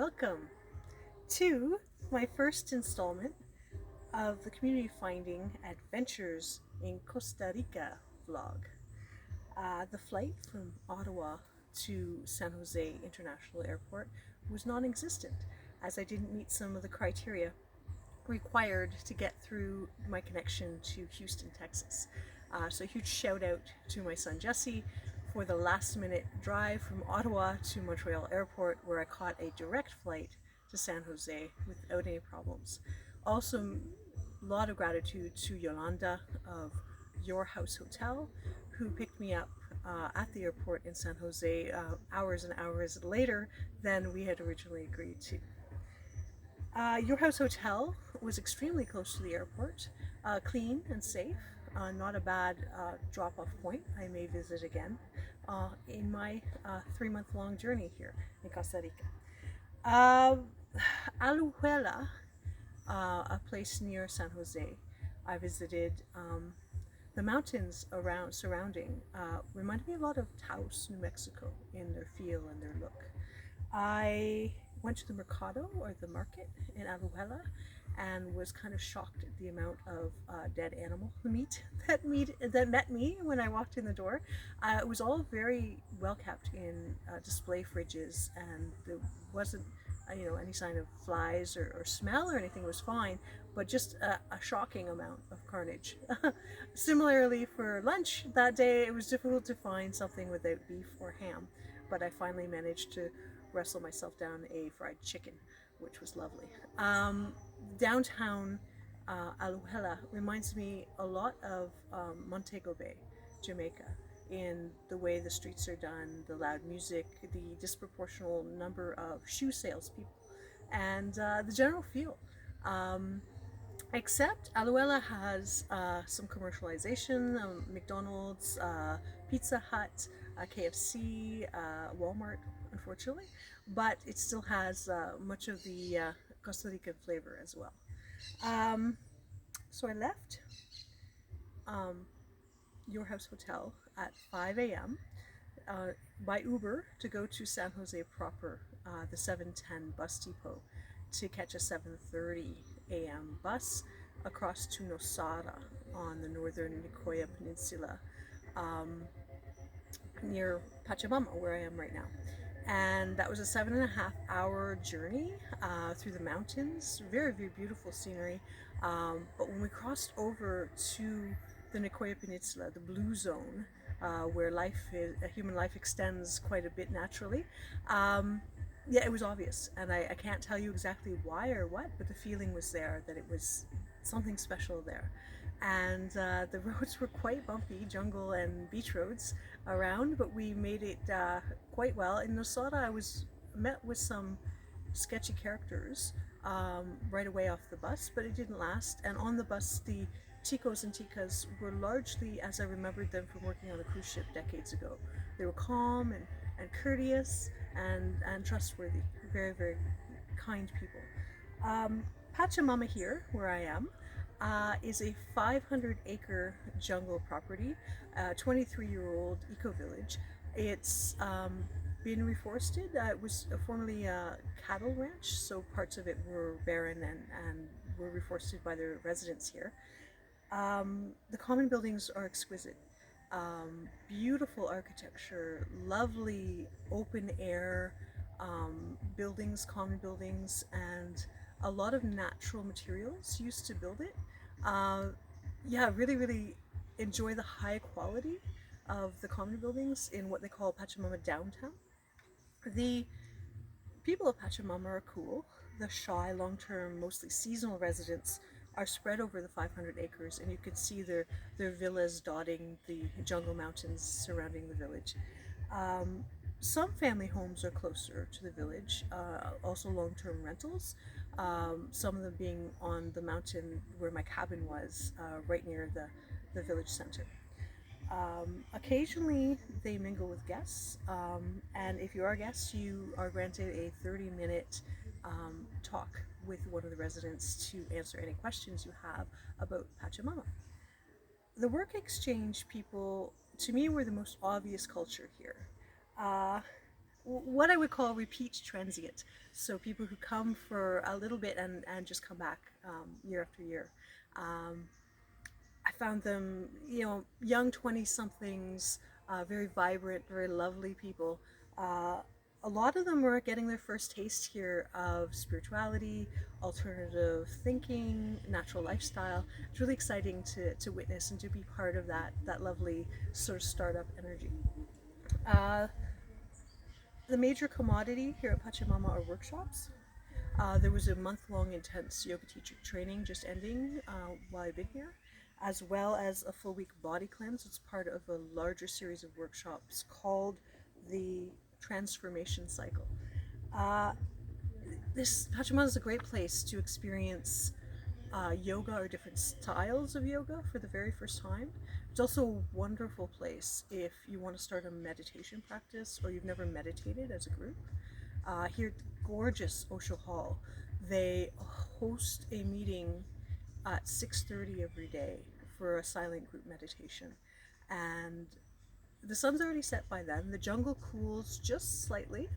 Welcome to my first installment of the Community Finding Adventures in Costa Rica vlog. The flight from Ottawa to San Jose International Airport was non existent as I didn't meet some of the criteria required to get through my connection to Houston, Texas. So a huge shout out to my son Jesse for the last minute drive from Ottawa to Montreal Airport, where I caught a direct flight to San Jose without any problems. Also, a lot of gratitude to Yolanda of Your House Hotel, who picked me up at the airport in San Jose hours and hours later than we had originally agreed to. Your House Hotel was extremely close to the airport, clean and safe, not a bad drop off point. I may visit again in my 3 month long journey here in Costa Rica. Aluhuela, a place near San Jose, I visited. The mountains around surrounding reminded me a lot of Taos, New Mexico, in their feel and their look. I went to the mercado, or the market, in Aluhuela, and was kind of shocked at the amount of dead animal meat that met me when I walked in the door. It was all very well kept in display fridges, and there wasn't any sign of flies or smell or anything. It was fine, but just a shocking amount of carnage. Similarly, for lunch that day, it was difficult to find something without beef or ham, but I finally managed to wrestle myself down a fried chicken, which was lovely. Downtown Aluhela reminds me a lot of Montego Bay, Jamaica, in the way the streets are done, the loud music, the disproportional number of shoe salespeople, and the general feel. Um, Except Aluela has some commercialization, McDonald's, Pizza Hut, KFC, Walmart, unfortunately, but it still has much of the Costa Rican flavor as well. Um, so I left um, Your House Hotel at 5 a.m. By Uber to go to San Jose proper, the 7:10 bus depot, to catch a 7:30 a.m. bus across to Nosara on the northern Nicoya Peninsula, um, near Pachamama, where I am right now. And that was a 7.5 hour journey through the mountains. Very, very beautiful scenery. But when we crossed over to the Nicoya Peninsula, the blue zone, where human life extends quite a bit naturally, yeah, it was obvious. And I can't tell you exactly why or what, but the feeling was there that it was something special there. And the roads were quite bumpy, jungle and beach roads around, but we made it quite well. In Nosada, I was met with some sketchy characters right away off the bus, but it didn't last. And on the bus, the ticos and ticas were largely as I remembered them from working on a cruise ship decades ago. They were calm and courteous and trustworthy. Very, very kind people. Pachamama here, where I am, is a 500-acre jungle property, 23-year-old eco-village. It's been reforested. It was formerly a cattle ranch, so parts of it were barren and were reforested by the residents here. The common buildings are exquisite. Beautiful architecture, lovely open air buildings, common buildings, and a lot of natural materials used to build it. Uh, yeah, really, really enjoy the high quality of the common buildings in what they call Pachamama downtown. The people of Pachamama are cool. The shy, long term, mostly seasonal residents are spread over the 500 acres, and you can see their villas dotting the jungle mountains surrounding the village. Um, some family homes are closer to the village, also long term rentals, some of them being on the mountain where my cabin was, right near the village center. Occasionally, they mingle with guests, and if you are a guest, you are granted a 30-minute talk with one of the residents to answer any questions you have about Pachamama. The work exchange people, to me, were the most obvious culture here. Uh, what I would call repeat transient. So people who come for a little bit and just come back year after year. Um, I found them, young 20 somethings, very vibrant, very lovely people. Uh, a lot of them were getting their first taste here of spirituality, alternative thinking, natural lifestyle. It's really exciting to witness and to be part of that lovely sort of startup energy. Uh, the major commodity here at Pachamama are workshops. There was a month-long intense yoga teacher training just ending while I've been here, as well as a full week body cleanse. It's part of a larger series of workshops called the Transformation Cycle. Uh, this Pachamama is a great place to experience yoga or different styles of yoga for the very first time. It's also a wonderful place if you want to start a meditation practice or you've never meditated as a group. Here at the gorgeous Osho Hall, they host a meeting at 6:30 every day for a silent group meditation. And the sun's already set by then. The jungle cools just slightly,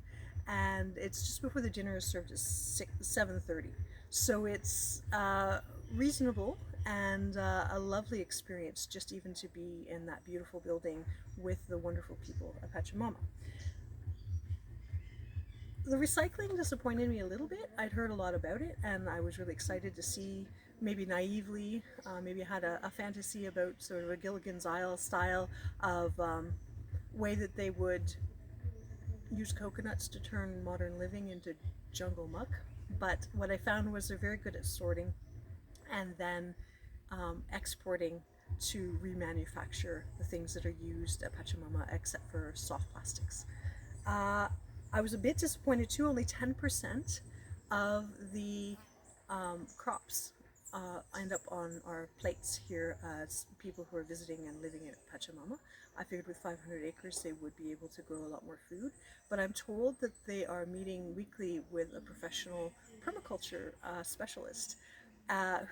and it's just before the dinner is served at 7:30. So it's reasonable and a lovely experience just even to be in that beautiful building with the wonderful people of Pachamama. The recycling disappointed me a little bit. I'd heard a lot about it, and I was really excited to see, maybe naively, maybe I had a fantasy about sort of a Gilligan's Isle style of way that they would use coconuts to turn modern living into jungle muck. But what I found was they're very good at sorting and then exporting to remanufacture the things that are used at Pachamama, except for soft plastics. Uh, I was a bit disappointed too. Only 10% of the crops end up on our plates here as people who are visiting and living at Pachamama. I figured with 500 acres they would be able to grow a lot more food, but I'm told that they are meeting weekly with a professional permaculture specialist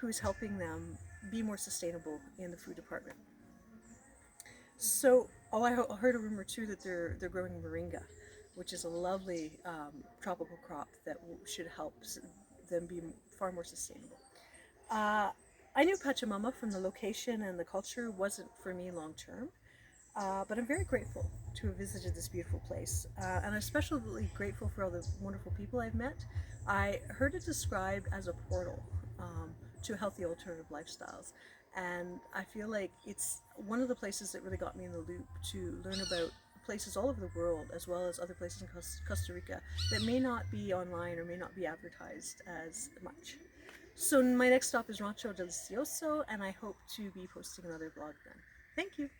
who's helping them be more sustainable in the food department. So, oh, I heard a rumor too that they're growing moringa, which is a lovely tropical crop that should help them be far more sustainable. Uh, I knew Pachamama from the location and the culture wasn't for me long term, but I'm very grateful to have visited this beautiful place, and I'm especially grateful for all the wonderful people I've met. I heard it described as a portal to healthy alternative lifestyles, and I feel like it's one of the places that really got me in the loop to learn about places all over the world, as well as other places in Costa Rica that may not be online or may not be advertised as much. So my next stop is Rancho Delicioso, and I hope to be posting another blog then. Thank you.